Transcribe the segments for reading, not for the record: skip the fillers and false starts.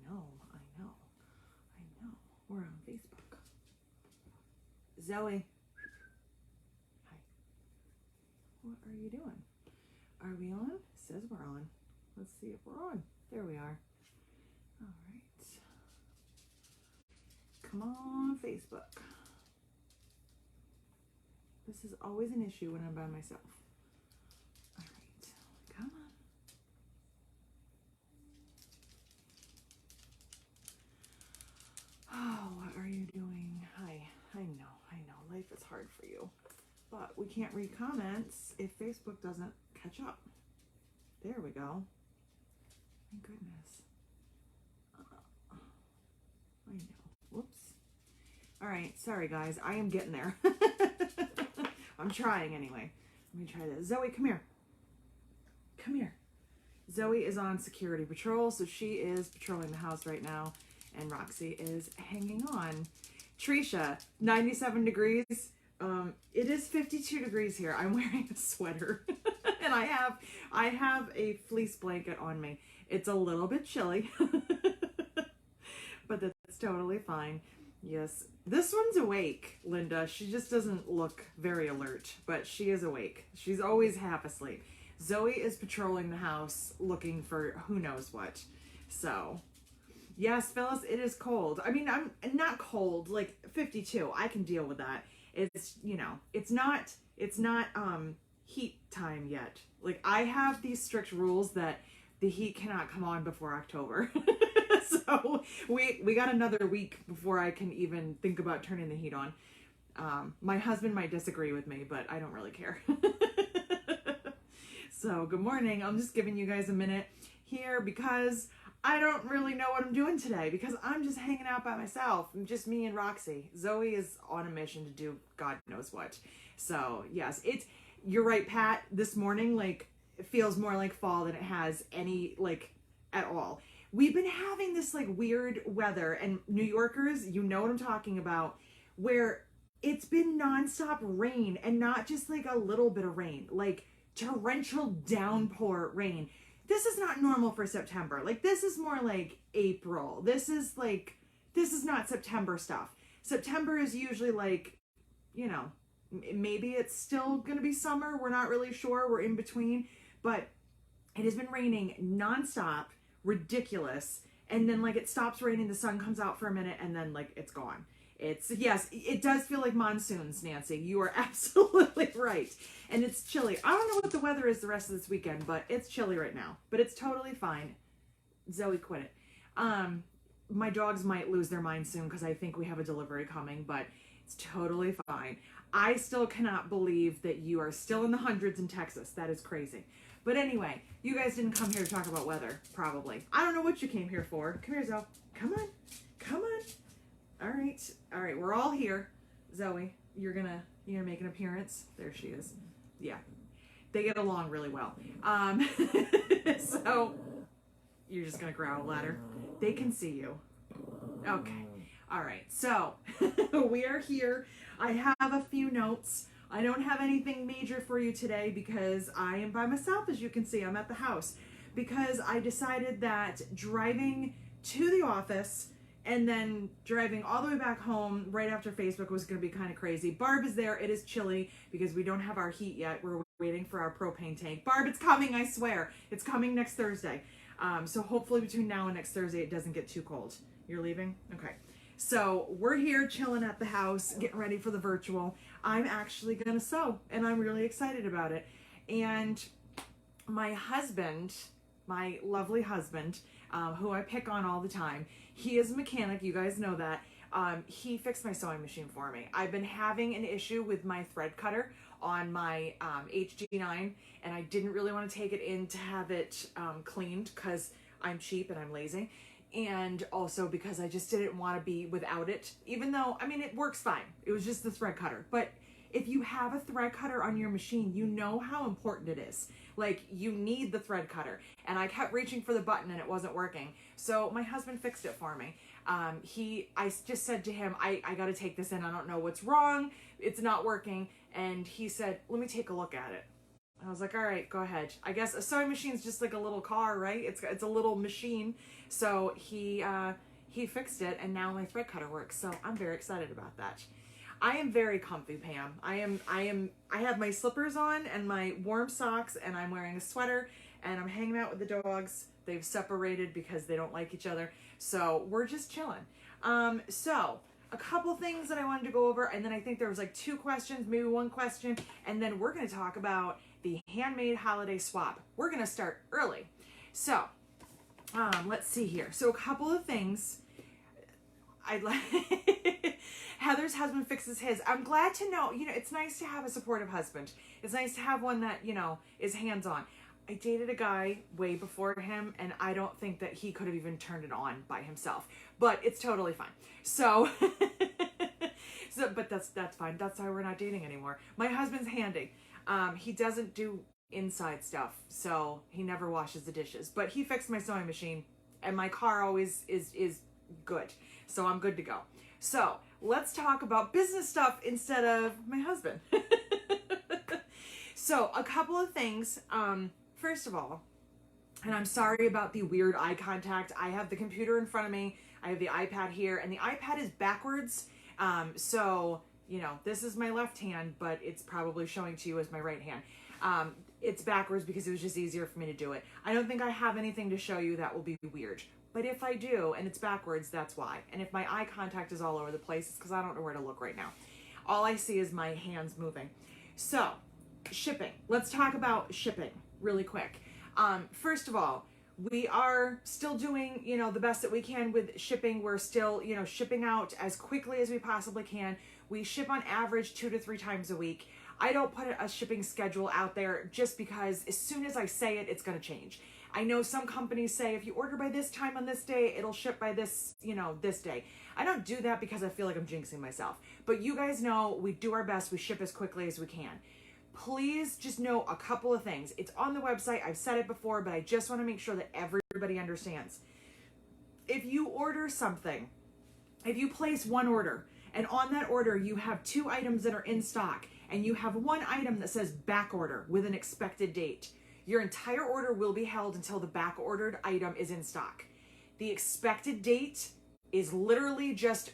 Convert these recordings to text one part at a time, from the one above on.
know. We're on Facebook. Zoe. Hi. What are you doing? Are we on? It says we're on. Let's see if we're on. There we are. All right. Come on, Facebook. This is always an issue when I'm by myself. All right. Come on. Oh, what are you doing? Hi. I know. Life is hard for you. But we can't read comments if Facebook doesn't catch up. There we go. My goodness. I know. Whoops. All right. Sorry, guys. I am getting there. I'm trying anyway. Let me try this. Zoe, come here. Come here. Zoe is on security patrol, so she is patrolling the house right now, and Roxy is hanging on. Trisha, 97 degrees. It is 52 degrees here. I'm wearing a sweater, and I have a fleece blanket on me. It's a little bit chilly, but that's totally fine. Yes, this one's awake, Linda. She just doesn't look very alert, but she is awake. She's always half asleep. Zoe is patrolling the house looking for who knows what. So, yes, Phyllis, it is cold. I mean, I'm not cold, like 52. I can deal with that. It's, you know, it's not heat time yet. Like, I have these strict rules that the heat cannot come on before October. So we got another week before I can even think about turning the heat on. My husband might disagree with me, but I don't really care. So good morning. I'm just giving you guys a minute here because I don't really know what I'm doing today because I'm just hanging out by myself. Just me and Roxy. Zoe is on a mission to do God knows what. So yes, you're right, Pat. This morning, like, it feels more like fall than it has any, like, at all. We've been having this, like, weird weather, and New Yorkers, you know what I'm talking about, where it's been nonstop rain, and not just, like, a little bit of rain, like, torrential downpour rain. This is not normal for September. Like, this is more like April. This is not September stuff. September is usually, like, you know, maybe it's still going to be summer. We're not really sure. We're in between. But it has been raining nonstop, ridiculous. And then, like, it stops raining, the sun comes out for a minute, and then, like, it's gone. Yes, it does feel like monsoons, Nancy. You are absolutely right. And it's chilly. I don't know what the weather is the rest of this weekend, but it's chilly right now. But it's totally fine. Zoe, quit it. My dogs might lose their mind soon because I think we have a delivery coming, but it's totally fine. I still cannot believe that you are still in the hundreds in Texas. That is crazy. But anyway, you guys didn't come here to talk about weather, probably. I don't know what you came here for. Come here, Zoe. Come on. Come on. All right, we're all here. Zoe, you're gonna make an appearance. There she is. Yeah, they get along really well. So you're just gonna growl at her. They can see you. Okay. All right. So we are here. I have a few notes. I don't have anything major for you today because I am by myself. As you can see, I'm at the house because I decided that driving to the office and then driving all the way back home right after Facebook was going to be kind of crazy. Barb is there. It is chilly because we don't have our heat yet. We're waiting for our propane tank. Barb, it's coming, I swear. It's coming next Thursday. So hopefully between now and next Thursday, it doesn't get too cold. You're leaving? Okay. So we're here chilling at the house, getting ready for the virtual. I'm actually going to sew, and I'm really excited about it. And my husband, my lovely husband, who I pick on all the time, he is a mechanic. You guys know that. He fixed my sewing machine for me. I've been having an issue with my thread cutter on my HG9, and I didn't really want to take it in to have it cleaned because I'm cheap and I'm lazy. And also because I just didn't want to be without it, even though, I mean, it works fine. It was just the thread cutter. But if you have a thread cutter on your machine, you know how important it is. Like, you need the thread cutter. And I kept reaching for the button and it wasn't working. So my husband fixed it for me. I just said to him, I got to take this in. I don't know what's wrong. It's not working. And he said, let me take a look at it. I was like, all right, go ahead. I guess a sewing machine's just like a little car, right? It's a little machine. So he fixed it, and now my thread cutter works. So I'm very excited about that. I am very comfy, Pam. I have my slippers on and my warm socks, and I'm wearing a sweater, and I'm hanging out with the dogs. They've separated because they don't like each other. So we're just chilling. So a couple things that I wanted to go over, and then I think there was like 2 questions, maybe 1 question, and then we're going to talk about the Handmade holiday swap. We're going to start early. So let's see here. So a couple of things. Heather's husband fixes his. I'm glad to know, it's nice to have a supportive husband. It's nice to have one that, is hands-on. I dated a guy way before him, and I don't think that he could have even turned it on by himself, but it's totally fine. So, but that's fine. That's why we're not dating anymore. My husband's handy. He doesn't do inside stuff, so he never washes the dishes, but he fixed my sewing machine, and my car always is good. So I'm good to go. So let's talk about business stuff instead of my husband. So a couple of things. First of all, and I'm sorry about the weird eye contact. I have the computer in front of me. I have the iPad here, and the iPad is backwards. So, this is my left hand, but it's probably showing to you as my right hand. It's backwards because it was just easier for me to do it. I don't think I have anything to show you that will be weird. But if I do, and it's backwards, that's why. And if my eye contact is all over the place, it's because I don't know where to look right now. All I see is my hands moving. So, shipping. Let's talk about shipping really quick. First of all, we are still doing, the best that we can with shipping. We're still, shipping out as quickly as we possibly can. We ship on average 2 to 3 times a week. I don't put a shipping schedule out there just because as soon as I say it, it's going to change. I know some companies say if you order by this time on this day, it'll ship by this, this day. I don't do that because I feel like I'm jinxing myself. But you guys know we do our best. We ship as quickly as we can. Please just know a couple of things. It's on the website. I've said it before, but I just want to make sure that everybody understands. If you order something, if you place one order, and on that order you have 2 items that are in stock, and you have 1 item that says back order with an expected date, your entire order will be held until the back ordered item is in stock. The expected date is literally just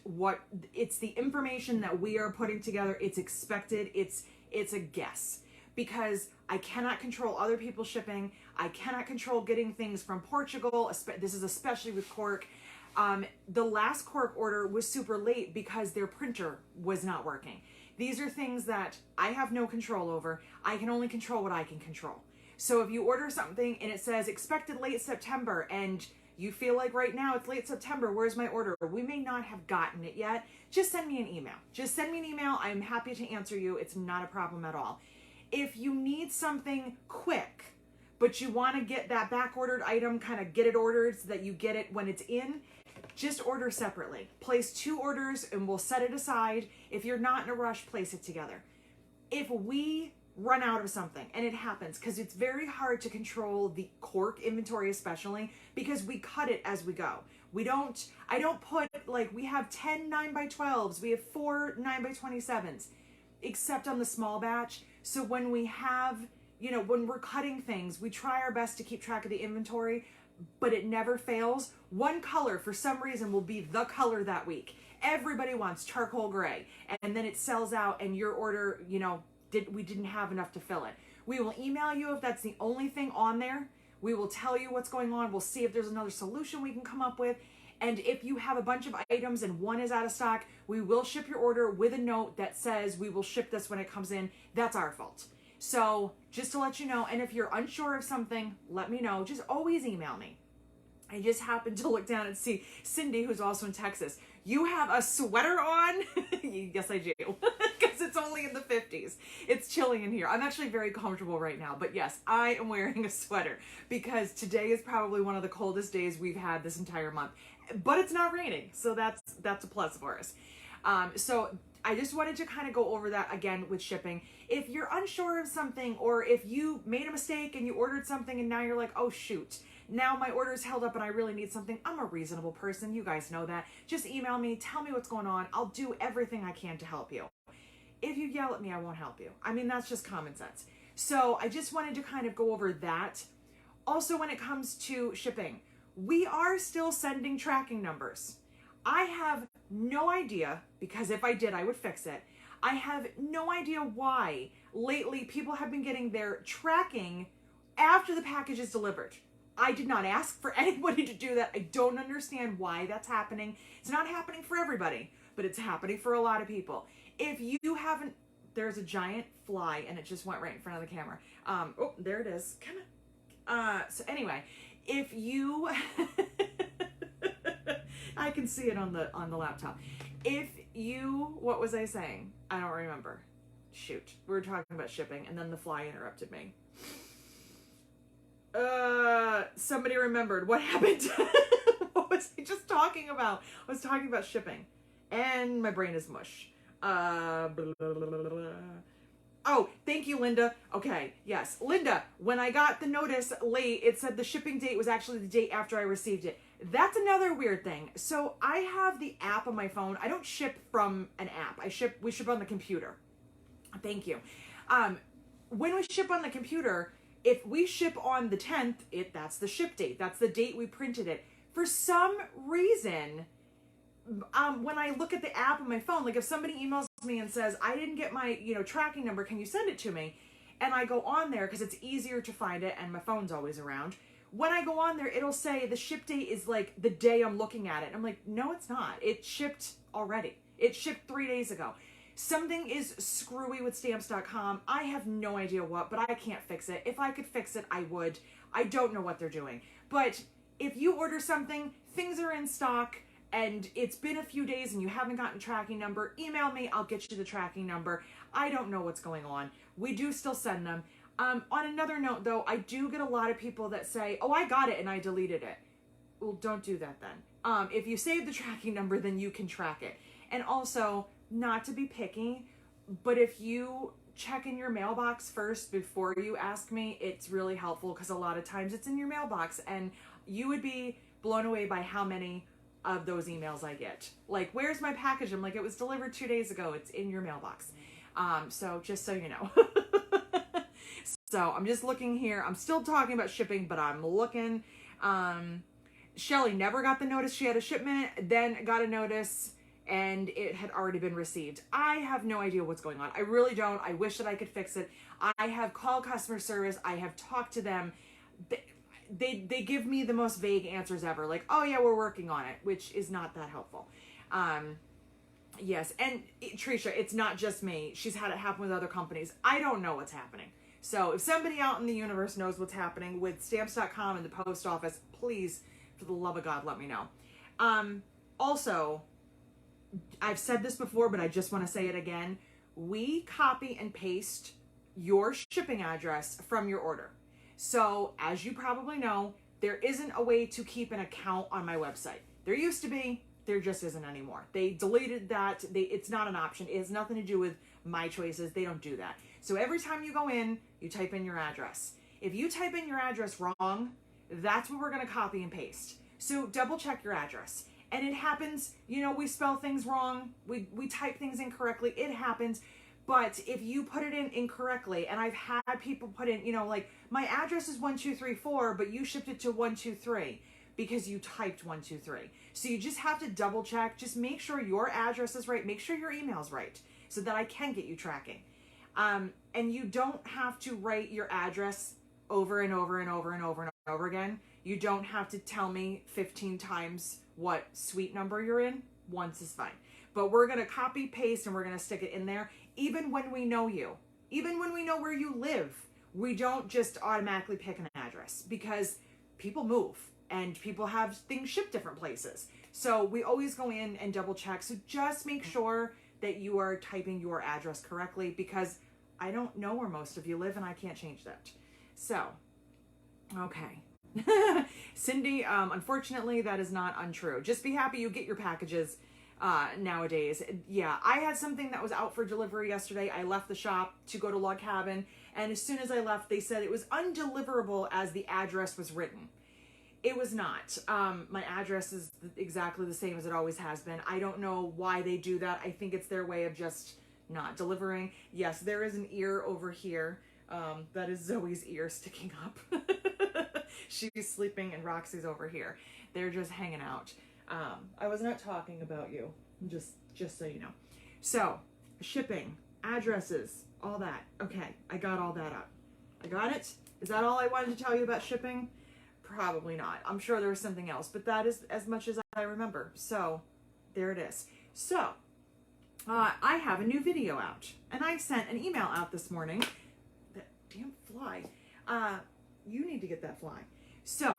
it's the information that we are putting together. It's expected. It's a guess because I cannot control other people's shipping. I cannot control getting things from Portugal. This is especially with cork. The last cork order was super late because their printer was not working. These are things that I have no control over. I can only control what I can control. So if you order something and it says expected late September and you feel like right now it's late September, where's my order? We may not have gotten it yet. Just send me an email. Just send me an email. I'm happy to answer you. It's not a problem at all. If you need something quick, but you want to get that back ordered item, kind of get it ordered so that you get it when it's in, just order separately. Place 2 orders and we'll set it aside. If you're not in a rush, place it together. If we run out of something, and it happens because it's very hard to control the cork inventory, especially because we cut it as we go. I don't put, like, we have 10 9x12s, we have 4 9x27s, except on the small batch. So when we have, when we're cutting things, we try our best to keep track of the inventory, but it never fails. One color for some reason will be the color that week. Everybody wants charcoal gray, and then it sells out and your order, we didn't have enough to fill it. We will email you if that's the only thing on there. We will tell you what's going on. We'll see if there's another solution we can come up with. And if you have a bunch of items and one is out of stock, we will ship your order with a note that says we will ship this when it comes in. That's our fault. So just to let you know, and if you're unsure of something, let me know. Just always email me. I just happened to look down and see Cindy, who's also in Texas. You have a sweater on? Yes, I do. Because it's only in the 50s. It's chilly in here. I'm actually very comfortable right now. But yes, I am wearing a sweater because today is probably one of the coldest days we've had this entire month. But it's not raining, so that's a plus for us. So I just wanted to kind of go over that again with shipping. If you're unsure of something, or if you made a mistake and you ordered something and now you're like, oh shoot, now my order is held up and I really need something. I'm a reasonable person. You guys know that. Just email me. Tell me what's going on. I'll do everything I can to help you. If you yell at me, I won't help you. I mean, that's just common sense. So I just wanted to kind of go over that. Also, when it comes to shipping, we are still sending tracking numbers. I have no idea, because if I did, I would fix it. I have no idea why lately people have been getting their tracking after the package is delivered. I did not ask for anybody to do that. I don't understand why that's happening. It's not happening for everybody, but it's happening for a lot of people. If you haven't, there's a giant fly and it just went right in front of the camera. Oh, there it is. Come on. So anyway, if you, I can see it on the laptop. If you, what was I saying? I don't remember. Shoot, we were talking about shipping and then the fly interrupted me. Somebody remembered what happened. What was I just talking about? I was talking about shipping and my brain is mush. Blah, blah, blah, blah, blah. Oh, thank you, Linda. Okay, yes. Linda, when I got the notice late, it said the shipping date was actually the date after I received it. That's another weird thing. So I have the app on my phone. I don't ship from an app. We ship on the computer. Thank you. When we ship on the computer, if we ship on the 10th, that's the ship date. That's the date we printed it. For some reason, when I look at the app on my phone, like if somebody emails me and says, I didn't get my, tracking number, can you send it to me? And I go on there because it's easier to find it and my phone's always around. When I go on there, it'll say the ship date is like the day I'm looking at it. And I'm like, no, it's not. It shipped already. It shipped 3 days ago. Something is screwy with stamps.com. I have no idea what, but I can't fix it. If I could fix it, I would. I don't know what they're doing. But if you order something, things are in stock, and it's been a few days and you haven't gotten tracking number, email me. I'll get you the tracking number. I don't know what's going on. We do still send them. On another note, though, I do get a lot of people that say, oh, I got it and I deleted it. Well, don't do that then. If you save the tracking number, then you can track it. And also, not to be picky, but if you check in your mailbox first before you ask me, it's really helpful because a lot of times it's in your mailbox and you would be blown away by how many of those emails I get. Like, where's my package? I'm like, it was delivered 2 days ago. It's in your mailbox. So just so you know. So I'm just looking here. I'm still talking about shipping, but I'm looking. Shelly never got the notice she had a shipment, then got a notice and it had already been received. I have no idea what's going on. I really don't. I wish that I could fix it. I have called customer service. I have talked to them. They give me the most vague answers ever. Like, oh yeah, we're working on it, which is not that helpful. Yes, and Tricia, it's not just me. She's had it happen with other companies. I don't know what's happening. So if somebody out in the universe knows what's happening with stamps.com and the post office, please, for the love of God, let me know. Also, I've said this before, but I just want to say it again. We copy and paste your shipping address from your order. So as you probably know, there isn't a way to keep an account on my website. There used to be, there just isn't anymore. They deleted that. It's not an option. It has nothing to do with my choices. They don't do that. So every time you go in, you type in your address. If you type in your address wrong, that's what we're going to copy and paste. So double check your address. And it happens, we spell things wrong. We type things incorrectly. It happens. But if you put it in incorrectly, and I've had people put in, like my address is 1234, but you shipped it to 123 because you typed 123. So you just have to double check. Just make sure your address is right. Make sure your email's right so that I can get you tracking. And you don't have to write your address over and over and over and over and over again. You don't have to tell me 15 times what suite number you're in. Once is fine. But we're going to copy, paste, and we're going to stick it in there. Even when we know you, even when we know where you live, we don't just automatically pick an address because people move and people have things shipped different places. So we always go in and double check. So just make sure that you are typing your address correctly because I don't know where most of you live and I can't change that. So, okay. Cindy, unfortunately, that is not untrue. Just be happy you get your packages nowadays. Yeah, I had something that was out for delivery yesterday. I left the shop to go to Log Cabin, and as soon as I left, they said it was undeliverable as the address was written. It was not. My address is exactly the same as it always has been. I don't know why they do that. I think it's their way of just not delivering. Yes, there is an ear over here. That is Zoe's ear sticking up. She's sleeping and Roxy's over here. They're just hanging out. I was not talking about you, just so you know. So, shipping, addresses, all that. Okay, I got all that up. I got it? Is that all I wanted to tell you about shipping? Probably not. I'm sure there was something else, but that is as much as I remember. So, there it is. So, I have a new video out, and I sent an email out this morning. That damn fly. You need to get that fly. So,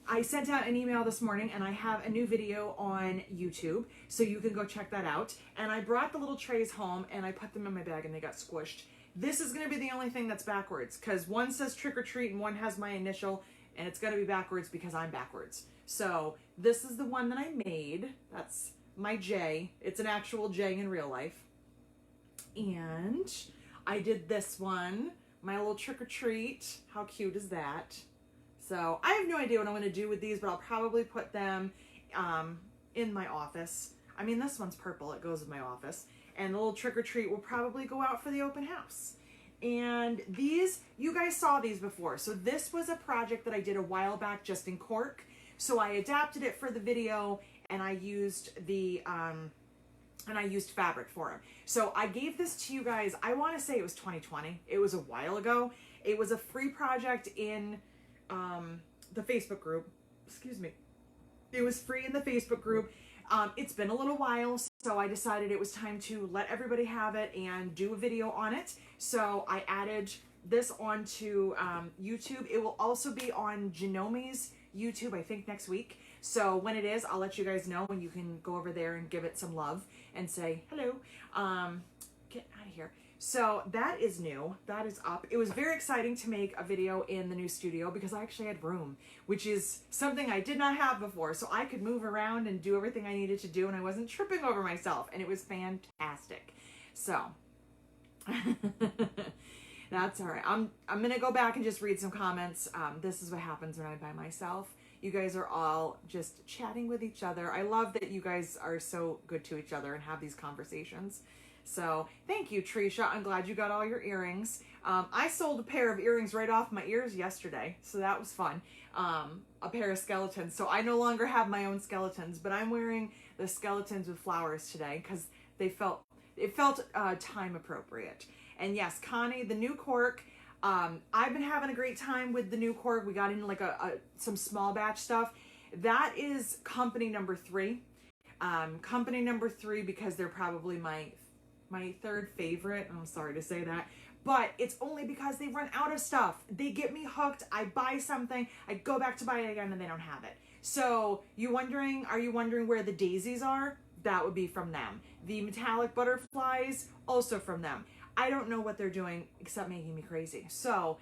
I sent out an email this morning, and I have a new video on YouTube, so you can go check that out. And I brought the little trays home, and I put them in my bag, and they got squished. This is going to be the only thing that's backwards, because one says trick or treat, and one has my initial, and it's going to be backwards because I'm backwards. So, this is the one that I made. That's my J. It's an actual J in real life. And I did this one, my little trick or treat. How cute is that? So I have no idea what I'm going to do with these, but I'll probably put them in my office. I mean, this one's purple. It goes in my office. And the little trick or treat will probably go out for the open house. And these, you guys saw these before. So this was a project that I did a while back just in cork. So I adapted it for the video, and I used fabric for them. So I gave this to you guys, I want to say it was 2020. It was a while ago. It was a free project in the Facebook group. Excuse me. It was free in the Facebook group. It's been a little while, so I decided it was time to let everybody have it and do a video on it. So I added this onto YouTube. It will also be on Janome's YouTube, I think next week. So when it is, I'll let you guys know, and you can go over there and give it some love and say hello. Get out of here. So that is new. That is up. It was very exciting to make a video in the new studio because I actually had room, which is something I did not have before. So I could move around and do everything I needed to do, and I wasn't tripping over myself, and it was fantastic. So that's all right. I'm gonna go back and just read some comments. This is what happens when I'm by myself. You guys are all just chatting with each other. I love that you guys are so good to each other and have these conversations. So thank you, Trisha. I'm glad you got all your earrings. I sold a pair of earrings right off my ears yesterday, so that was fun. A pair of skeletons. So I no longer have my own skeletons, but I'm wearing the skeletons with flowers today because it felt time appropriate. And yes, Connie, the new cork. I've been having a great time with the new cork. We got into like some small batch stuff. That is company number 3. Company number 3 because they're probably my third favorite. I'm sorry to say that, but it's only because they run out of stuff. They get me hooked. I buy something, I go back to buy it again, and they don't have it. So are you wondering where the daisies are? That would be from them. The metallic butterflies, also from them. I don't know what they're doing except making me crazy. So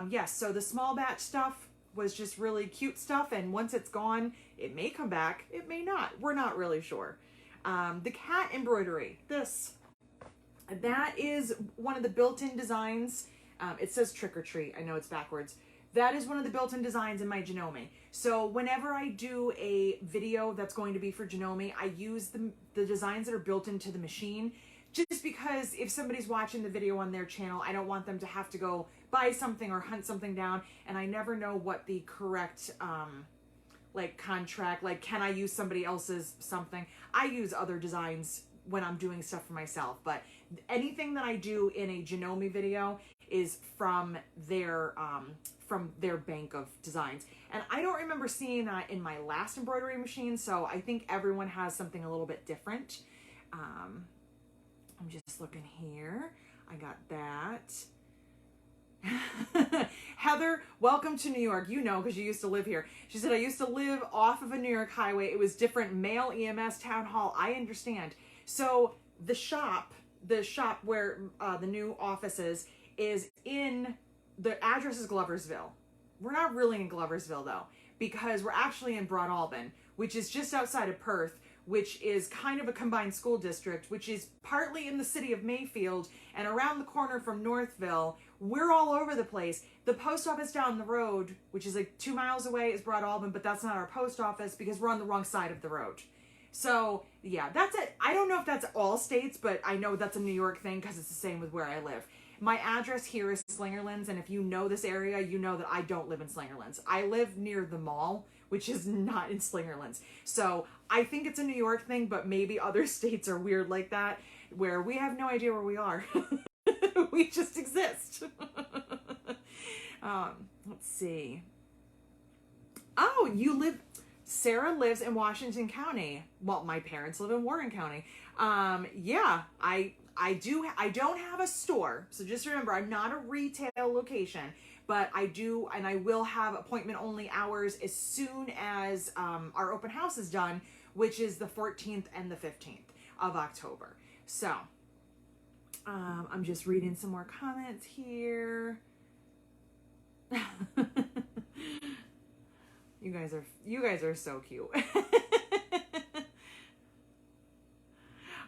yes, so the small batch stuff was just really cute stuff, and once it's gone, it may come back, it may not. We're not really sure. The cat embroidery, that is one of the built-in designs. It says trick or treat. I know it's backwards. That is one of the built-in designs in my Janome. So whenever I do a video that's going to be for Janome, I use the designs that are built into the machine, just because if somebody's watching the video on their channel, I don't want them to have to go buy something or hunt something down, and I never know what the correct contract, can I use somebody else's something? I use other designs when I'm doing stuff for myself, but anything that I do in a Janome video is from their bank of designs. And I don't remember seeing that in my last embroidery machine, so I think everyone has something a little bit different. I'm just looking here. I got that. Heather, welcome to New York. You know, because you used to live here. She said, I used to live off of a New York highway. It was different. Mail, EMS, town hall. I understand. So the shop where the new office is in, the address is Gloversville. We're not really in Gloversville though, because we're actually in Broad Albin, which is just outside of Perth, which is kind of a combined school district, which is partly in the city of Mayfield and around the corner from Northville. We're all over the place. The post office down the road, which is like 2 miles away, is Broad Albin, but that's not our post office because we're on the wrong side of the road. So yeah, that's it. I don't know if that's all states, but I know that's a New York thing because it's the same with where I live. My address here is Slingerlands, and if you know this area, you know that I don't live in Slingerlands. I live near the mall, which is not in Slingerlands. So I think it's a New York thing, but maybe other states are weird like that, where we have no idea where we are. We just exist. Let's see. Oh, Sarah lives in Washington County. Well, my parents live in Warren County. Yeah, I don't have a store. So just remember, I'm not a retail location, but I do, and I will have appointment only hours as soon as our open house is done, which is the 14th and the 15th of October. So I'm just reading some more comments here. You guys are so cute.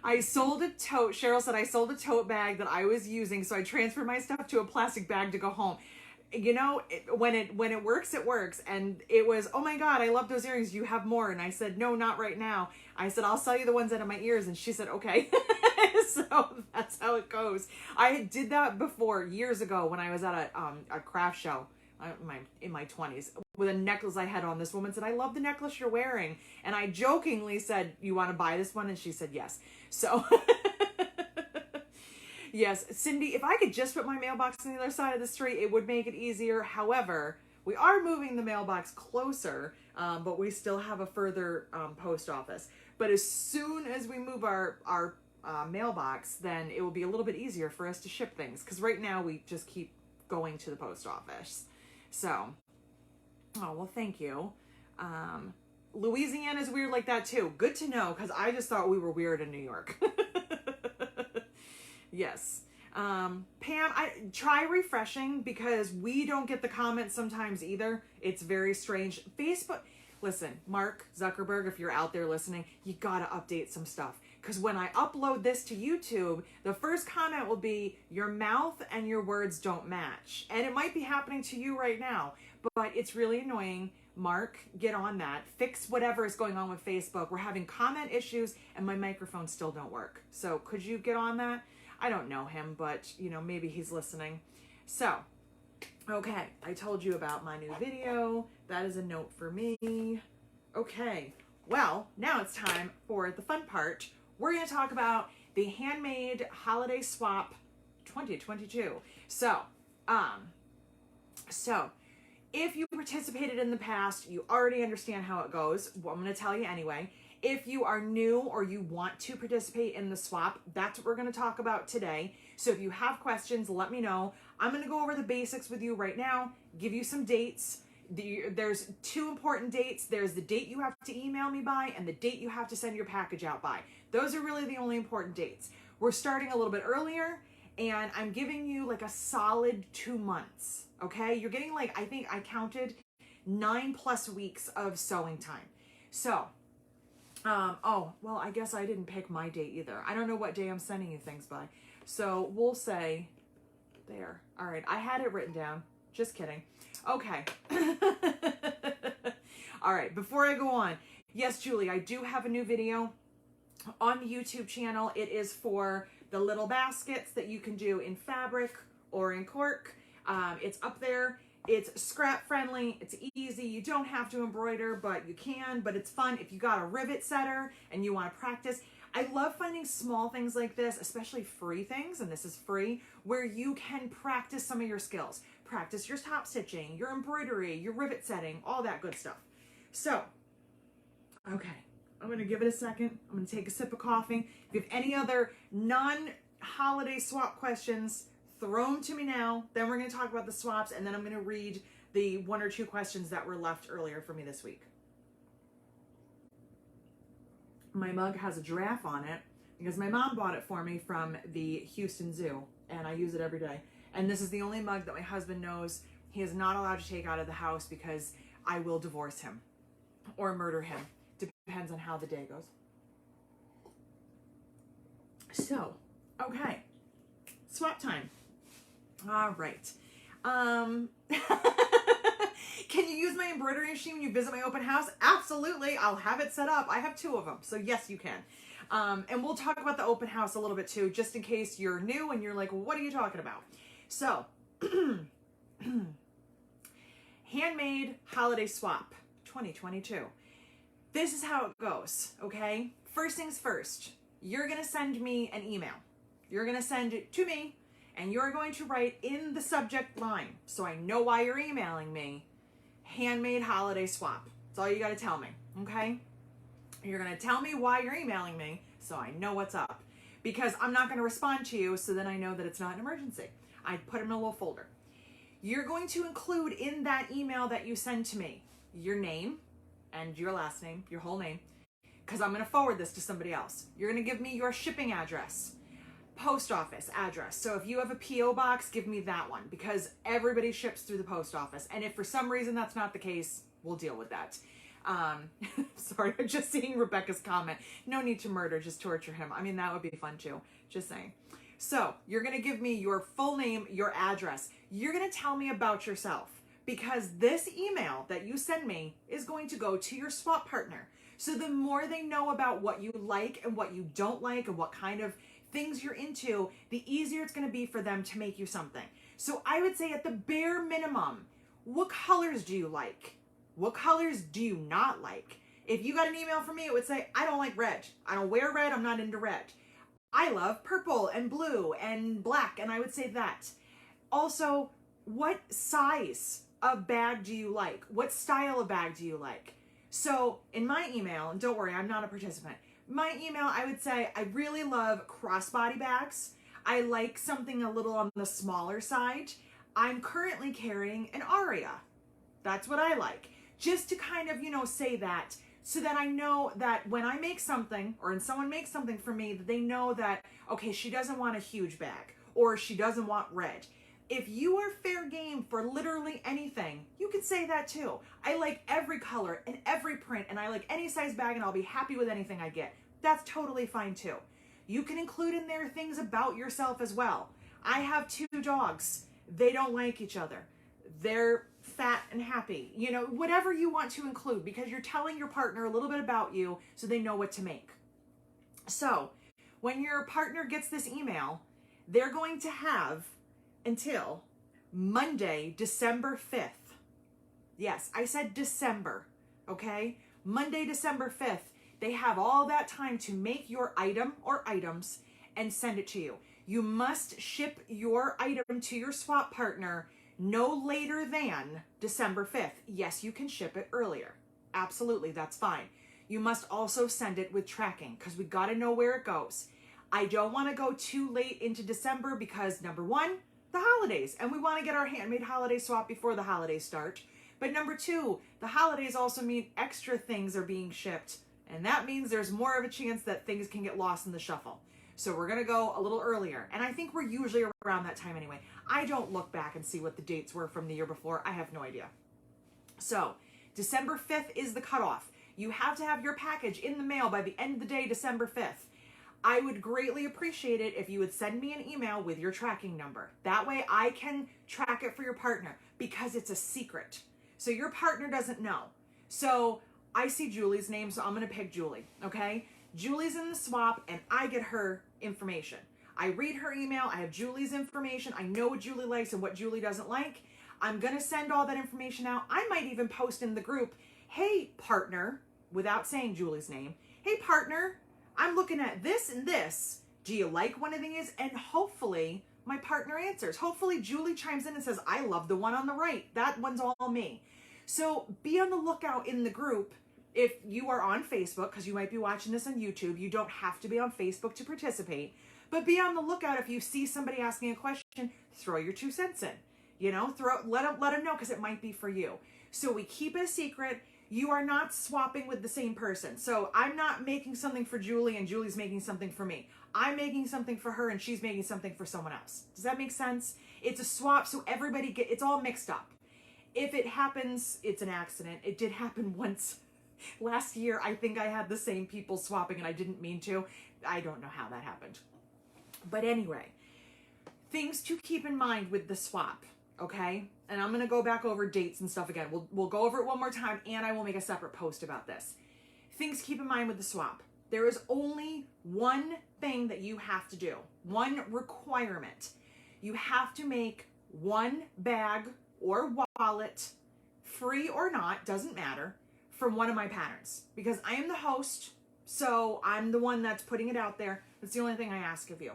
I sold a tote. Cheryl said I sold a tote bag that I was using, so I transferred my stuff to a plastic bag to go home. You know, when it works, it works. And it was, oh my God, I love those earrings. You have more? And I said, no, not right now. I said, I'll sell you the ones out of my ears. And she said, okay. So that's how it goes. I did that before years ago when I was at a craft show. In my 20s, with a necklace I had on. This woman said, I love the necklace you're wearing. And I jokingly said, you want to buy this one? And she said, yes. So, yes, Cindy, if I could just put my mailbox on the other side of the street, it would make it easier. However, we are moving the mailbox closer, but we still have a further post office. But as soon as we move our mailbox, then it will be a little bit easier for us to ship things. Because right now we just keep going to the post office. So, oh, well, thank you. Louisiana's weird like that too. Good to know, because I just thought we were weird in New York. Yes. Pam, I try refreshing, because we don't get the comments sometimes either. It's very strange. Facebook, listen, Mark Zuckerberg, if you're out there listening, you gotta update some stuff. Because when I upload this to YouTube, the first comment will be, your mouth and your words don't match. And it might be happening to you right now, but it's really annoying. Mark, get on that. Fix whatever is going on with Facebook. We're having comment issues and my microphone still don't work. So could you get on that? I don't know him, but you know, maybe he's listening. So, okay, I told you about my new video. That is a note for me. Okay, well, now it's time for the fun part. We're going to talk about the Handmade Holiday Swap 2022. So if you participated in the past, you already understand how it goes. Well, I'm going to tell you anyway. If you are new or you want to participate in the swap, that's what we're going to talk about today. So if you have questions, let me know. I'm going to go over the basics with you right now, give you some dates. There's two important dates. There's the date you have to email me by and the date you have to send your package out by. Those are really the only important dates. We're starting a little bit earlier, and I'm giving you like a solid 2 months, okay? You're getting like, I think I counted 9+ weeks of sewing time. So, oh, well, I guess I didn't pick my date either. I don't know what day I'm sending you things by. So we'll say there. All right, I had it written down. Just kidding. Okay. All right, before I go on, yes, Julie, I do have a new video on the YouTube channel. It is for the little baskets that you can do in fabric or in cork. It's up there. It's scrap friendly. It's easy. You don't have to embroider, but you can, but it's fun if you got a rivet setter and you want to practice. I love finding small things like this, especially free things, and this is free, where you can practice some of your skills. Practice your top stitching, your embroidery, your rivet setting, all that good stuff. So, okay, I'm going to give it a second. I'm going to take a sip of coffee. If you have any other non-holiday swap questions, throw them to me now. Then we're going to talk about the swaps, and then I'm going to read the 1 or 2 questions that were left earlier for me this week. My mug has a giraffe on it because my mom bought it for me from the Houston Zoo, and I use it every day. And this is the only mug that my husband knows he is not allowed to take out of the house because I will divorce him or murder him. Depends on how the day goes. So, okay, swap time. All right. Can you use my embroidery machine when you visit my open house? Absolutely. I'll have it set up. I have 2 of them. So yes, you can. And we'll talk about the open house a little bit too, just in case you're new and you're like, what are you talking about? So, Handmade Holiday Swap 2022. This is how it goes, okay? First things first, you're going to send me an email. You're going to send it to me, and you're going to write in the subject line, so I know why you're emailing me, Handmade Holiday Swap. That's all you got to tell me, okay? You're going to tell me why you're emailing me, so I know what's up. Because I'm not going to respond to you, so then I know that it's not an emergency. I put them in a little folder. You're going to include in that email that you send to me your name and your last name, your whole name, because I'm going to forward this to somebody else. You're going to give me your shipping address, post office address. So if you have a P.O. box, give me that one, because everybody ships through the post office. And if for some reason that's not the case, we'll deal with that. Sorry, I'm just seeing Rebecca's comment. No need to murder, just torture him. I mean, that would be fun too. Just saying. So you're going to give me your full name, your address. You're going to tell me about yourself, because this email that you send me is going to go to your swap partner. So the more they know about what you like and what you don't like and what kind of things you're into, the easier it's going to be for them to make you something. So I would say at the bare minimum, what colors do you like? What colors do you not like? If you got an email from me, it would say, I don't like red. I don't wear red. I'm not into red. I love purple and blue and black. And I would say that. Also, what size of bag do you like? What style of bag do you like? So in my email, and don't worry, I'm not a participant. My email, I would say, I really love crossbody bags. I like something a little on the smaller side. I'm currently carrying an Aria. That's what I like. Just to kind of, say that, so that I know that when I make something, or when someone makes something for me, that they know that, okay, she doesn't want a huge bag, or she doesn't want red. If you are fair game for literally anything, you can say that too. I like every color and every print, and I like any size bag, and I'll be happy with anything I get. That's totally fine too. You can include in there things about yourself as well. I have 2 dogs. They don't like each other. They're fat and happy. Whatever you want to include, because you're telling your partner a little bit about you so they know what to make. So when your partner gets this email, they're going to have until Monday, December 5th. Yes, I said December, okay? Monday, December 5th. They have all that time to make your item or items and send it to you. You must ship your item to your swap partner no later than December 5th. Yes, you can ship it earlier. Absolutely, that's fine. You must also send it with tracking, because we got to know where it goes. I don't want to go too late into December because, number 1, the holidays, and we want to get our handmade holiday swap before the holidays start. But number 2, the holidays also mean extra things are being shipped, and that means there's more of a chance that things can get lost in the shuffle. So we're going to go a little earlier. And I think we're usually around that time anyway. I don't look back and see what the dates were from the year before. I have no idea. So December 5th is the cutoff. You have to have your package in the mail by the end of the day, December 5th. I would greatly appreciate it if you would send me an email with your tracking number. That way I can track it for your partner, because it's a secret. So your partner doesn't know. So I see Julie's name, so I'm going to pick Julie, okay? Julie's in the swap, and I get her information. I read her email. I have Julie's information. I know what Julie likes and what Julie doesn't like. I'm going to send all that information out. I might even post in the group, hey, partner, without saying Julie's name. Hey, partner, I'm looking at this and this. Do you like one of these? And hopefully my partner answers. Hopefully Julie chimes in and says, I love the one on the right. That one's all me. So be on the lookout in the group. If you are on Facebook, because you might be watching this on YouTube, you don't have to be on Facebook to participate, but be on the lookout. If you see somebody asking a question, throw your 2 cents in, let them know, because it might be for you. So we keep it a secret. You are not swapping with the same person. So I'm not making something for Julie and Julie's making something for me. I'm making something for her and she's making something for someone else. Does that make sense? It's a swap, so everybody it's all mixed up. If it happens, it's an accident. It did happen once. Last year, I think I had the same people swapping and I didn't mean to. I don't know how that happened. But anyway, things to keep in mind with the swap. okay? And I'm going to go back over dates and stuff again. We'll go over it one more time, and I will make a separate post about this. Things to keep in mind with the swap. There is only one thing that you have to do, one requirement. You have to make one bag or wallet, free or not, doesn't matter, from one of my patterns. Because I am the host, so I'm the one that's putting it out there. That's the only thing I ask of you.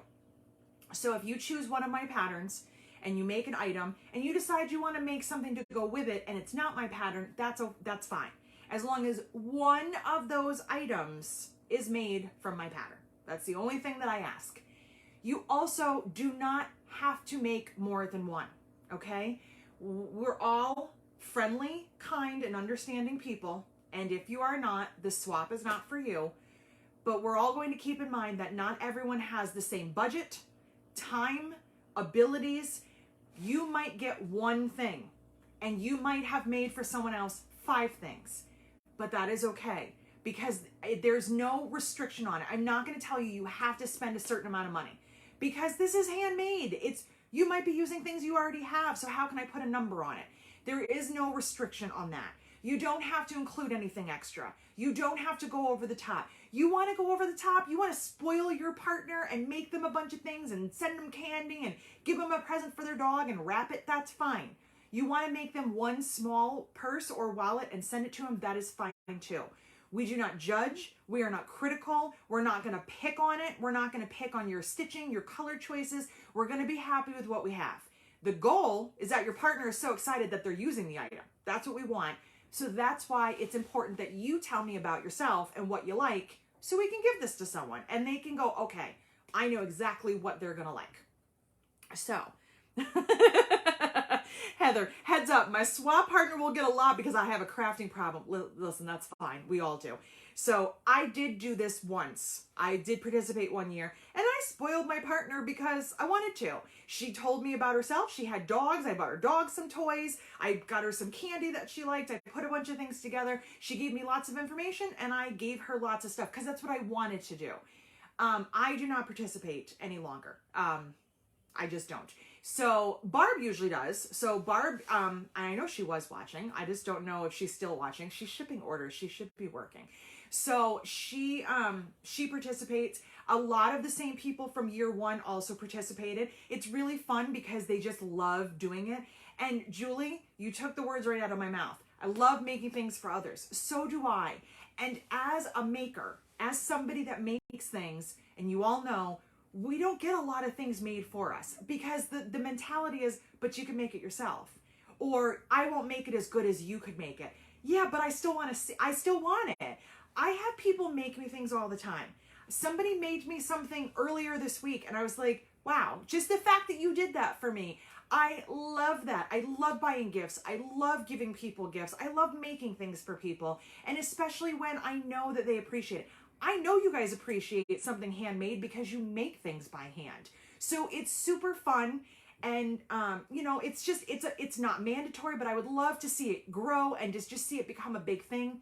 So if you choose one of my patterns and you make an item and you decide you want to make something to go with it and it's not my pattern, that's fine. As long as one of those items is made from my pattern. That's the only thing that I ask. You also do not have to make more than one, okay? We're all friendly, kind, and understanding people, and if you are not, the swap is not for you. But we're all going to keep in mind that not everyone has the same budget, time, abilities. You might get one thing, and you might have made for someone else 5 things, but that is okay. Because there's no restriction on it. I'm not going to tell you you have to spend a certain amount of money because this is handmade. You might be using things you already have, so how can I put a number on it? There is no restriction on that. You don't have to include anything extra. You don't have to go over the top. You want to go over the top, you want to spoil your partner and make them a bunch of things and send them candy and give them a present for their dog and wrap it, that's fine. You want to make them one small purse or wallet and send it to them, that is fine too. We do not judge. We are not critical. We're not going to pick on it. We're not going to pick on your stitching, your color choices. We're going to be happy with what we have. The goal is that your partner is so excited that they're using the item. That's what we want. So that's why it's important that you tell me about yourself and what you like so we can give this to someone and they can go, okay, I know exactly what they're going to like. So... Heather, heads up, my swap partner will get a lot because I have a crafting problem. Listen, that's fine. We all do. So I did do this once. I did participate one year and I spoiled my partner because I wanted to. She told me about herself. She had dogs. I bought her dog some toys. I got her some candy that she liked. I put a bunch of things together. She gave me lots of information and I gave her lots of stuff because that's what I wanted to do. I do not participate any longer. I just don't. So Barb usually does. So Barb, I know she was watching. I just don't know if she's still watching. She's shipping orders. She should be working. So she participates. A lot of the same people from year one also participated. It's really fun because they just love doing it. And Julie, you took the words right out of my mouth. I love making things for others. So do I. And as a maker, as somebody that makes things, and you all know, we don't get a lot of things made for us because the mentality is, but you can make it yourself. Or I won't make it as good as you could make it. Yeah, but I still want it. I have people make me things all the time. Somebody made me something earlier this week and I was like, wow, just the fact that you did that for me. I love that. I love buying gifts. I love giving people gifts. I love making things for people. And especially when I know that they appreciate it. I know you guys appreciate something handmade because you make things by hand. So it's super fun. And, it's not mandatory, but I would love to see it grow and just see it become a big thing.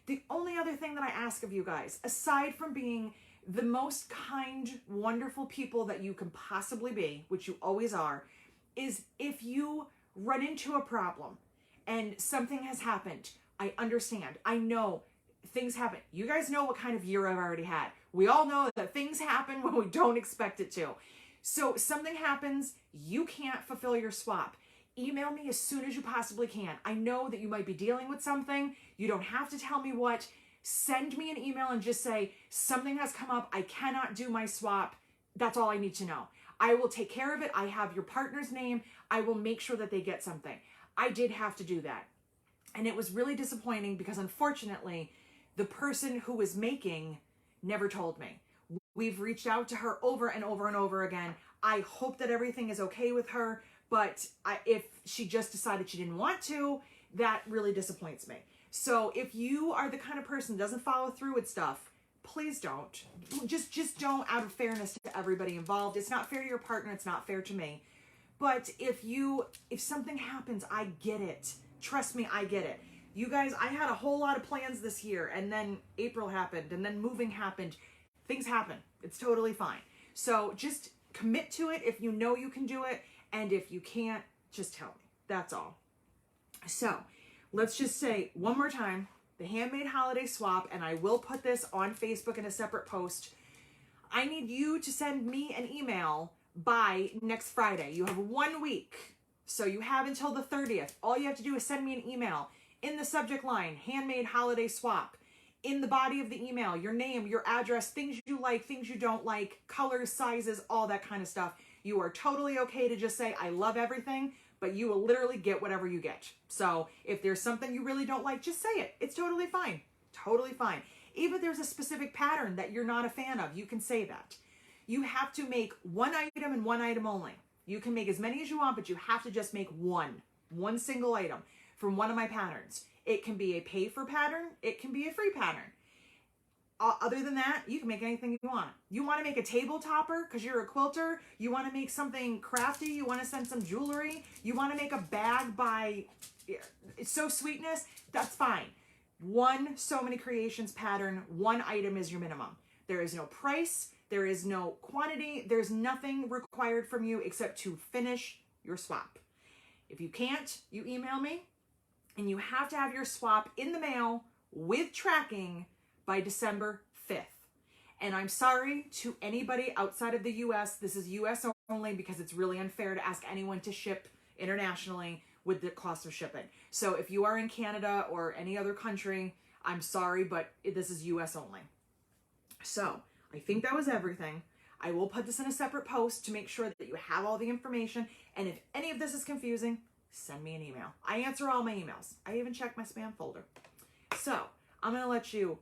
The only other thing that I ask of you guys, aside from being the most kind, wonderful people that you can possibly be, which you always are, is if you run into a problem and something has happened, I understand. I know things happen. You guys know what kind of year I've already had. We all know that things happen when we don't expect it to. So something happens, you can't fulfill your swap. Email me as soon as you possibly can. I know that you might be dealing with something. You don't have to tell me what. Send me an email and just say, something has come up. I cannot do my swap. That's all I need to know. I will take care of it. I have your partner's name. I will make sure that they get something. I did have to do that. And it was really disappointing because unfortunately, the person who was making never told me. We've reached out to her over and over and over again. I hope that everything is okay with her, but if she just decided she didn't want to, that really disappoints me. So if you are the kind of person that doesn't follow through with stuff, please don't. Just don't, out of fairness to everybody involved. It's not fair to your partner. It's not fair to me. But if something happens, I get it. Trust me, I get it. You guys, I had a whole lot of plans this year, and then April happened, and then moving happened. Things happen. It's totally fine. So just commit to it if you know you can do it, and if you can't, just tell me. That's all. So let's just say one more time, the Handmade Holiday Swap, and I will put this on Facebook in a separate post. I need you to send me an email by next Friday. You have 1 week. So you have until the 30th. All you have to do is send me an email. In the subject line, Handmade Holiday Swap. In the body of the email, your name, your address, things you like, things you don't like, colors, sizes, all that kind of stuff. You are totally okay to just say, I love everything, but you will literally get whatever you get. So if there's something you really don't like, just say it. It's totally fine. Totally fine. Even if there's a specific pattern that you're not a fan of, you can say that. You have to make one item and one item only. You can make as many as you want, but you have to just make one single item from one of my patterns. It can be a pay-for pattern. It can be a free pattern. Other than that, you can make anything you want. You want to make a table topper because you're a quilter. You want to make something crafty. You want to send some jewelry. You want to make a bag by So Sweetness. That's fine. One So Many Creations pattern, one item is your minimum. There is no price. There is no quantity. There's nothing required from you except to finish your swap. If you can't, you email me. And you have to have your swap in the mail with tracking by December 5th. And I'm sorry to anybody outside of the US. This is US only because it's really unfair to ask anyone to ship internationally with the cost of shipping. So if you are in Canada or any other country, I'm sorry, but this is US only. So I think that was everything. I will put this in a separate post to make sure that you have all the information. And if any of this is confusing, send me an email. I answer all my emails. I even check my spam folder. So I'm going to let you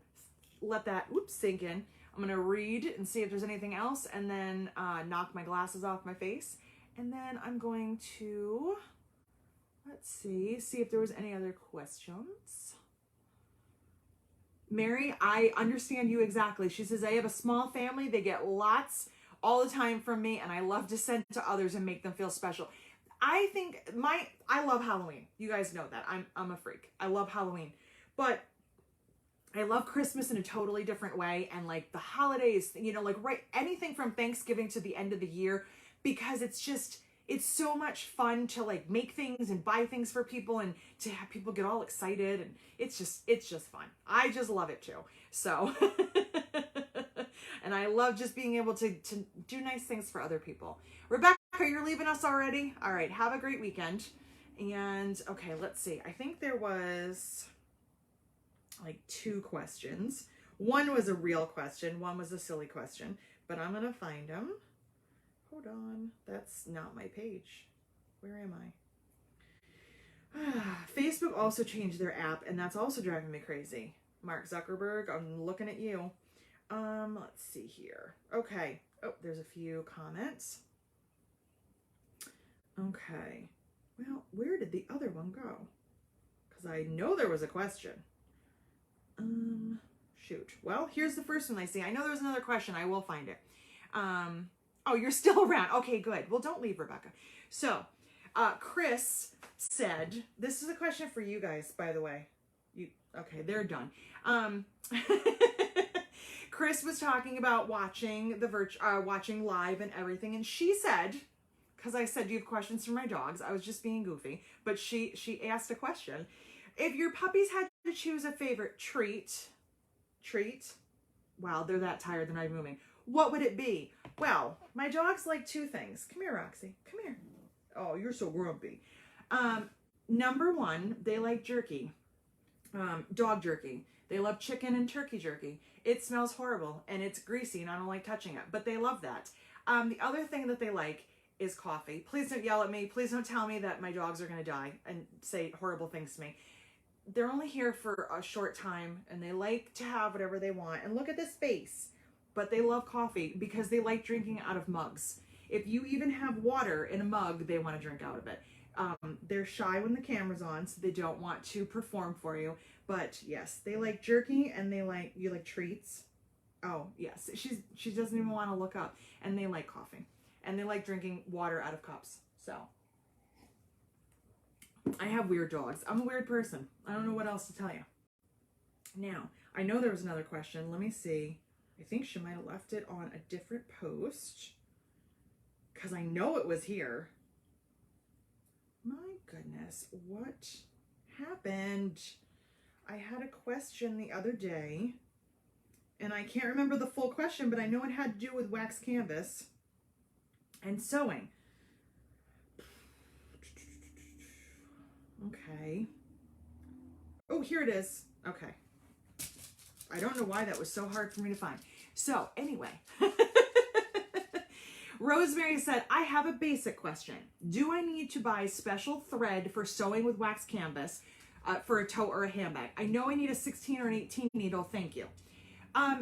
let that sink in. I'm going to read and see if there's anything else, and then knock my glasses off my face. And then I'm going to, let's see if there was any other questions. Mary, I understand you exactly. She says, I have a small family. They get lots all the time from me, and I love to send to others and make them feel special. I think I love Halloween. You guys know that. I'm a freak. I love Halloween. But I love Christmas in a totally different way, and like the holidays, like anything from Thanksgiving to the end of the year, because it's so much fun to like make things and buy things for people and to have people get all excited, and it's just fun. I just love it too. So and I love just being able to do nice things for other people. Rebecca, you're leaving us already? All right, have a great weekend. And okay, let's see. I think there was like 2 questions. One was a real question, one was a silly question, but I'm gonna find them. Hold on, that's not my page. Where am I? Facebook also changed their app, and that's also driving me crazy. Mark Zuckerberg, I'm looking at you. Let's see here. Okay. Oh, there's a few comments. Okay. Well, where did the other one go? Because I know there was a question. Shoot. Well, here's the first one I see. I know there was another question. I will find it. Oh, you're still around. Okay, good. Well, don't leave, Rebecca. So, Chris said, this is a question for you guys, by the way. Okay, they're done. Chris was talking about watching watching live and everything, and she said, because I said, do you have questions for my dogs? I was just being goofy, but she asked a question. If your puppies had to choose a favorite treat, wow, they're that tired, they're not even moving. What would it be? Well, my dogs like 2 things. Come here, Roxy. Come here. Oh, you're so grumpy. Number 1, they like jerky. Dog jerky. They love chicken and turkey jerky. It smells horrible and it's greasy and I don't like touching it, but they love that. The other thing that they like is coffee. Please don't yell at me. Please don't tell me that my dogs are going to die and say horrible things to me. They're only here for a short time and they like to have whatever they want. And look at this face. But they love coffee because they like drinking out of mugs. If you even have water in a mug, they want to drink out of it. They're shy when the camera's on, so they don't want to perform for you. But yes, they like jerky and you like treats. Oh yes, she doesn't even want to look up. And they like coffee. And they like drinking water out of cups. So I have weird dogs. I'm a weird person. I don't know what else to tell you. Now, I know there was another question. Let me see. I think she might have left it on a different post because I know it was here. My goodness, what happened? I had a question the other day, and I can't remember the full question, but I know it had to do with wax canvas and sewing. Okay. Oh, here it is. Okay. I don't know why that was so hard for me to find. So anyway, Rosemary said, I have a basic question. Do I need to buy special thread for sewing with wax canvas for a tote or a handbag? I know I need a 16 or an 18 needle. Thank you.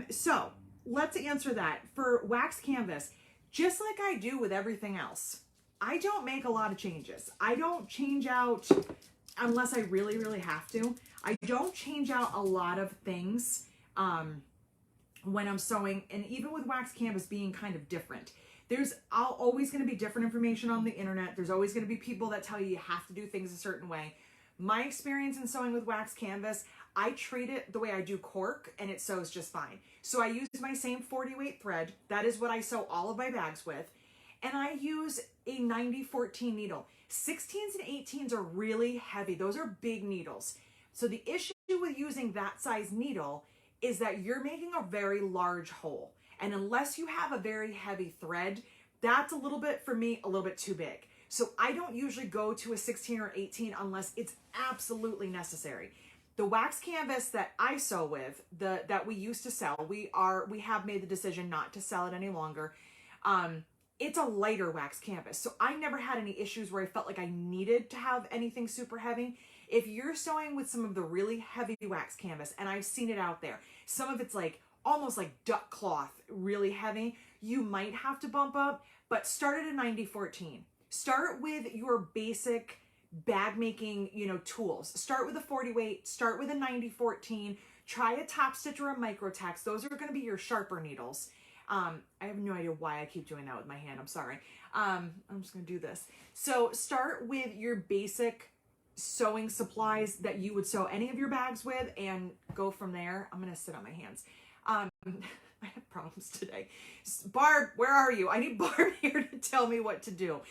So let's answer that. For wax canvas, just like I do with everything else, I don't make a lot of changes. I don't change out unless I really, really have to. I don't change out a lot of things when I'm sewing, and even with wax canvas being kind of different. There's always going to be different information on the internet. There's always going to be people that tell you have to do things a certain way. My experience in sewing with wax canvas, I treat it the way I do cork, and it sews just fine. So I use my same 40 weight thread. That is what I sew all of my bags with. And I use a 90-14 needle. 16s and 18s are really heavy. Those are big needles. So the issue with using that size needle is that you're making a very large hole. And unless you have a very heavy thread, that's a little bit, for me, a little bit too big. So I don't usually go to a 16 or 18 unless it's absolutely necessary. The wax canvas that I sew with, that we used to sell, we have made the decision not to sell it any longer. It's a lighter wax canvas. So I never had any issues where I felt like I needed to have anything super heavy. If you're sewing with some of the really heavy wax canvas, and I've seen it out there, some of it's like almost like duck cloth, really heavy, you might have to bump up, but start at a 90-14. Start with your basic bag making, tools. Start with a 40 weight, start with a 90-14, try a top stitch or a microtex. Those are going to be your sharper needles. I have no idea why I keep doing that with my hand. I'm sorry. I'm just going to do this. So start with your basic sewing supplies that you would sew any of your bags with and go from there. I'm going to sit on my hands. I have problems today. Barb, where are you? I need Barb here to tell me what to do.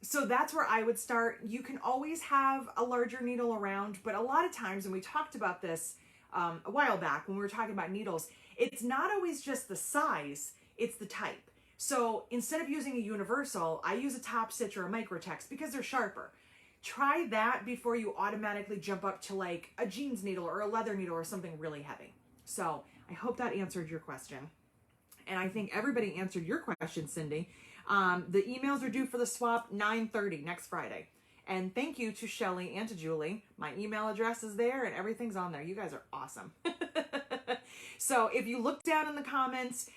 So that's where I would start. You can always have a larger needle around, but a lot of times, and we talked about this a while back when we were talking about needles, it's not always just the size, it's the type. So instead of using a universal, I use a top stitch or a microtex because they're sharper. Try that before you automatically jump up to like a jeans needle or a leather needle or something really heavy. So I hope that answered your question. And I think everybody answered your question, Cindy. The emails are due for the swap 9:30 next Friday. And thank you to Shelly and to Julie. My email address is there and everything's on there. You guys are awesome. So if you look down in the comments,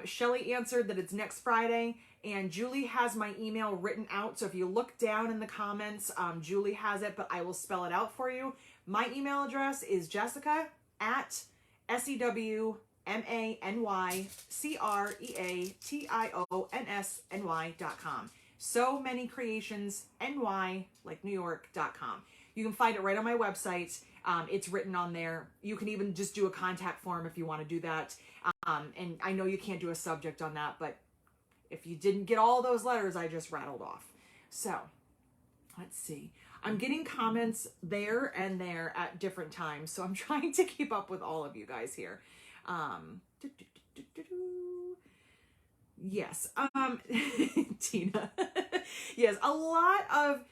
Shelly answered that it's next Friday, and Julie has my email written out. So if you look down in the comments, Julie has it, but I will spell it out for you. My email address is jessica@SEWMANYCREATIONSNY.com. So Many Creations NY, like New York.com. You can find it right on my website. It's written on there. You can even just do a contact form if you want to do that. And I know you can't do a subject on that, but if you didn't get all those letters I just rattled off. So let's see. I'm getting comments there and there at different times, so I'm trying to keep up with all of you guys here. Yes. Tina. Yes, a lot of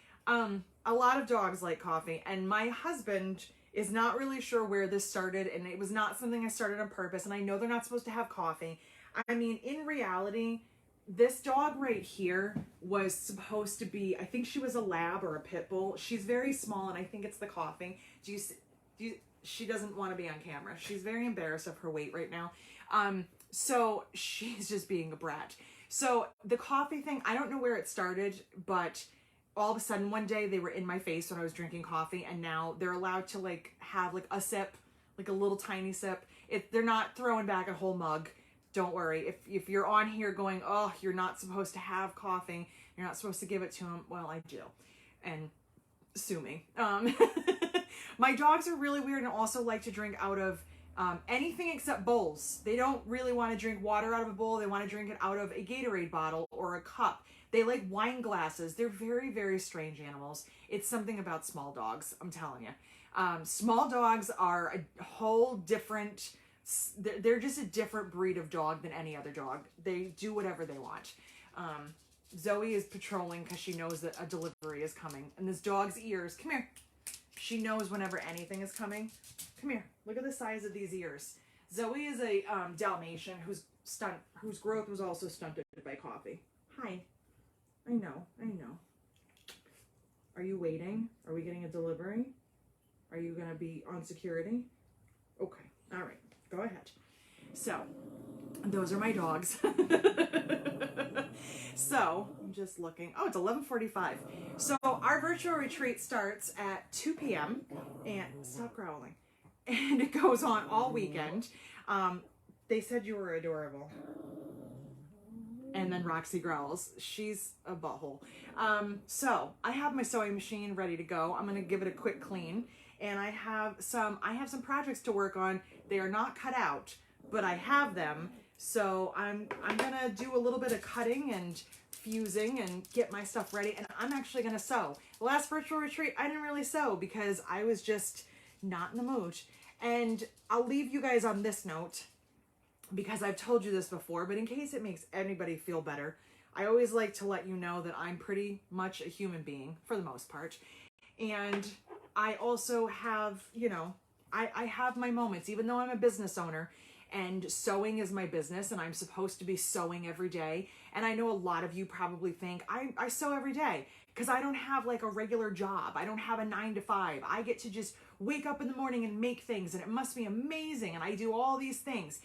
dogs like coffee, and my husband is not really sure where this started, and it was not something I started on purpose, and I know they're not supposed to have coffee. I mean, in reality, this dog right here was supposed to be, I think she was a lab or a pit bull. She's very small, and I think it's the coughing. She doesn't want to be on camera. She's very embarrassed of her weight right now. So she's just being a brat. So the coffee thing, I don't know where it started, but all of a sudden one day they were in my face when I was drinking coffee, and now they're allowed to like have like a sip, like a little tiny sip. If they're not throwing back a whole mug, don't worry. If you're on here going, oh, you're not supposed to have coffee, you're not supposed to give it to them, well, I do. And sue me. My dogs are really weird and also like to drink out of anything except bowls. They don't really want to drink water out of a bowl. They want to drink it out of a Gatorade bottle or a cup. They like wine glasses. They're very, very strange animals. It's something about small dogs, I'm telling you. Small dogs are a whole different, they're just a different breed of dog than any other dog. They do whatever they want. Zoe is patrolling because she knows that a delivery is coming. And this dog's ears, come here. She knows whenever anything is coming. Come here. Look at the size of these ears. Zoe is a Dalmatian whose growth was also stunted by coffee. Hi. I know. Are you waiting? Are we getting a delivery? Are you going to be on security? Okay. All right. Go ahead. So, those are my dogs. So, I'm just looking. Oh, it's 11:45. So, our virtual retreat starts at 2 p.m. and stop growling. And it goes on all weekend. They said you were adorable. And then Roxy growls. She's a butthole. So, I have my sewing machine ready to go. I'm going to give it a quick clean. And I have some projects to work on. They are not cut out, but I have them. So I'm gonna do a little bit of cutting and fusing and get my stuff ready, and I'm actually gonna sew. The last virtual retreat, I didn't really sew because I was just not in the mood. And I'll leave you guys on this note because I've told you this before, but in case it makes anybody feel better, I always like to let you know that I'm pretty much a human being for the most part. And I also have, you know, I have my moments, even though I'm a business owner. And sewing is my business, and I'm supposed to be sewing every day. And I know a lot of you probably think I sew every day because I don't have like a regular job. I don't have a 9 to 5. I get to just wake up in the morning and make things, and it must be amazing. And I do all these things.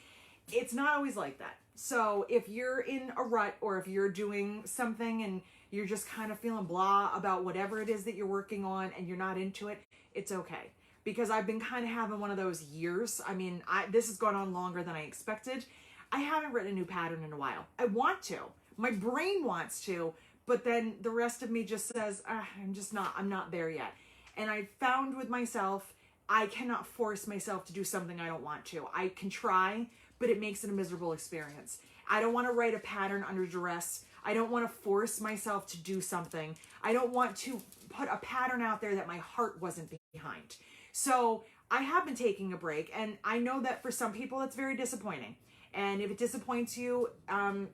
It's not always like that. So if you're in a rut, or if you're doing something and you're just kind of feeling blah about whatever it is that you're working on and you're not into it, it's okay. Because I've been kind of having one of those years. I mean, this has gone on longer than I expected. I haven't written a new pattern in a while. I want to. My brain wants to, but then the rest of me just says, I'm not there yet. And I found with myself, I cannot force myself to do something I don't want to. I can try, but it makes it a miserable experience. I don't want to write a pattern under duress. I don't want to force myself to do something. I don't want to put a pattern out there that my heart wasn't behind. So I have been taking a break, and I know that for some people it's very disappointing. And if it disappoints you,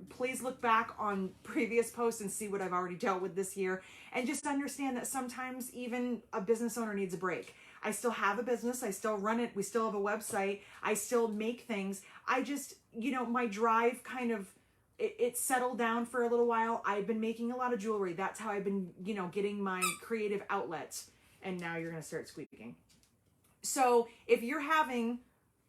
please look back on previous posts and see what I've already dealt with this year, and just understand that sometimes even a business owner needs a break. I still have a business. I still run it. We still have a website. I still make things. I just, you know, my drive kind of, it settled down for a little while. I've been making a lot of jewelry. That's how I've been, you know, getting my creative outlets. And now you're going to start squeaking. So if you're having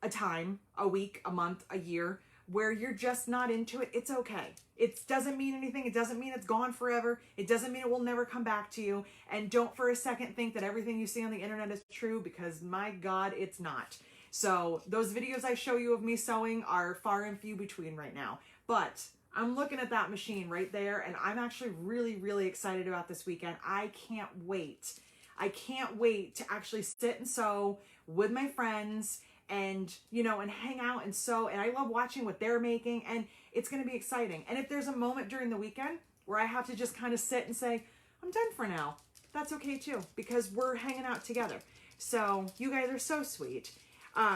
a time, a week, a month, a year, where you're just not into it, it's okay. It doesn't mean anything. It doesn't mean it's gone forever. It doesn't mean it will never come back to you. And don't for a second think that everything you see on the internet is true, because my God, it's not. So those videos I show you of me sewing are far and few between right now. But I'm looking at that machine right there, and I'm actually really, really excited about this weekend. I can't wait. I can't wait to actually sit and sew with my friends and, you know, and hang out and sew. And I love watching what they're making, and it's going to be exciting. And if there's a moment during the weekend where I have to just kind of sit and say, I'm done for now, that's okay too, because we're hanging out together. So you guys are so sweet.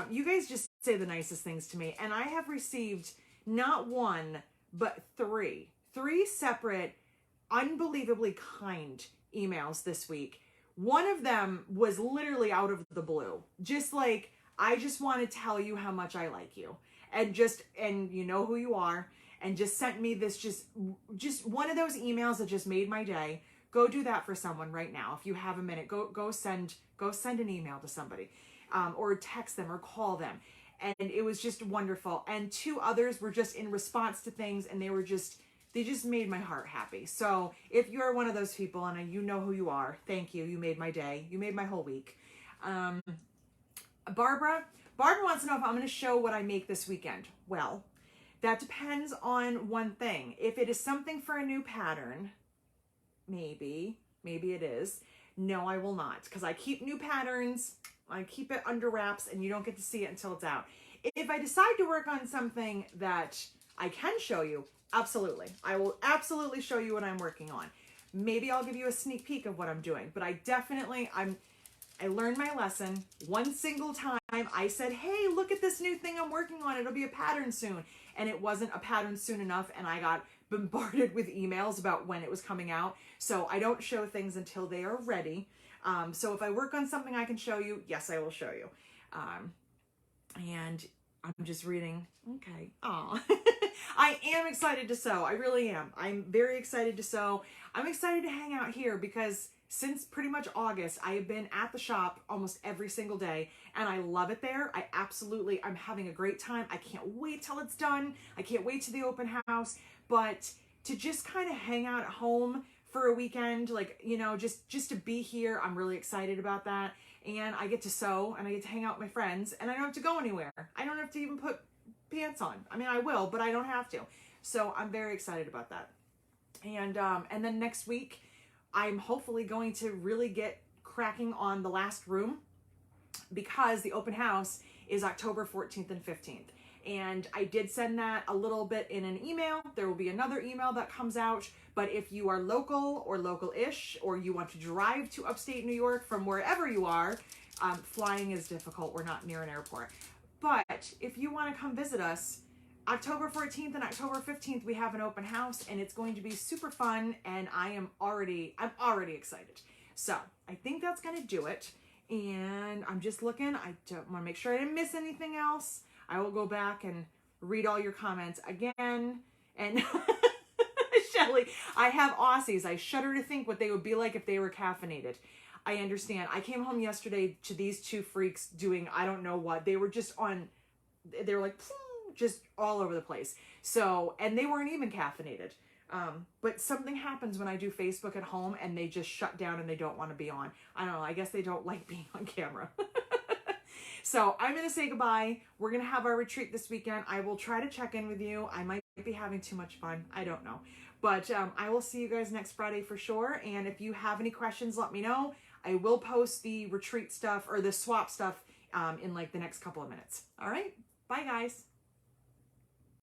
You guys just say the nicest things to me. And I have received not one, but three separate, unbelievably kind emails this week. One of them was literally out of the blue. Just like, I just want to tell you how much I like you. And you know who you are. And just sent me this, just one of those emails that just made my day. Go do that for someone right now. If you have a minute, go send an email to somebody. Or text them or call them. And it was just wonderful. And two others were just in response to things, and they just made my heart happy. So if you're one of those people, and you know who you are, thank you. You made my day. You made my whole week. Barbara wants to know if I'm going to show what I make this weekend. Well, that depends on one thing. If it is something for a new pattern, maybe it is. No, I will not, because I keep new patterns. I keep it under wraps, and you don't get to see it until it's out. If I decide to work on something that I can show you. Absolutely. I will absolutely show you what I'm working on. Maybe I'll give you a sneak peek of what I'm doing, but I learned my lesson. One single time I said, hey, look at this new thing I'm working on. It'll be a pattern soon. And it wasn't a pattern soon enough, and I got bombarded with emails about when it was coming out. So I don't show things until they are ready. So if I work on something I can show you, yes, I will show you. And I'm just reading. Okay. Aw. I am excited to sew. I really am. I'm very excited to sew. I'm excited to hang out here because since pretty much August, I have been at the shop almost every single day, and I love it there. I'm having a great time. I can't wait till it's done. I can't wait to the open house, but to just kind of hang out at home for a weekend, like, you know, just to be here, I'm really excited about that. And I get to sew, and I get to hang out with my friends, and I don't have to go anywhere. I don't have to even put pants on. I mean, I will, but I don't have to. So I'm very excited about that. And then next week, I'm hopefully going to really get cracking on the last room because the open house is October 14th and 15th. And I did send that a little bit in an email. There will be another email that comes out. But if you are local or local-ish, or you want to drive to upstate New York from wherever you are, flying is difficult. We're not near an airport. But if you want to come visit us, October 14th and October 15th, we have an open house, and it's going to be super fun, and I'm already excited. So I think that's going to do it. And I'm just looking. I don't want to make sure I didn't miss anything else. I will go back and read all your comments again. And Shelly, I have Aussies. I shudder to think what they would be like if they were caffeinated. I understand. I came home yesterday to these two freaks doing I don't know what. They were just on, they were like, just all over the place. So, and they weren't even caffeinated. But something happens when I do Facebook at home and they just shut down and they don't want to be on. I don't know. I guess they don't like being on camera. So I'm going to say goodbye. We're going to have our retreat this weekend. I will try to check in with you. I might be having too much fun. I don't know. But I will see you guys next Friday for sure. And if you have any questions, let me know. I will post the retreat stuff or the swap stuff in like the next couple of minutes. All right. Bye, guys.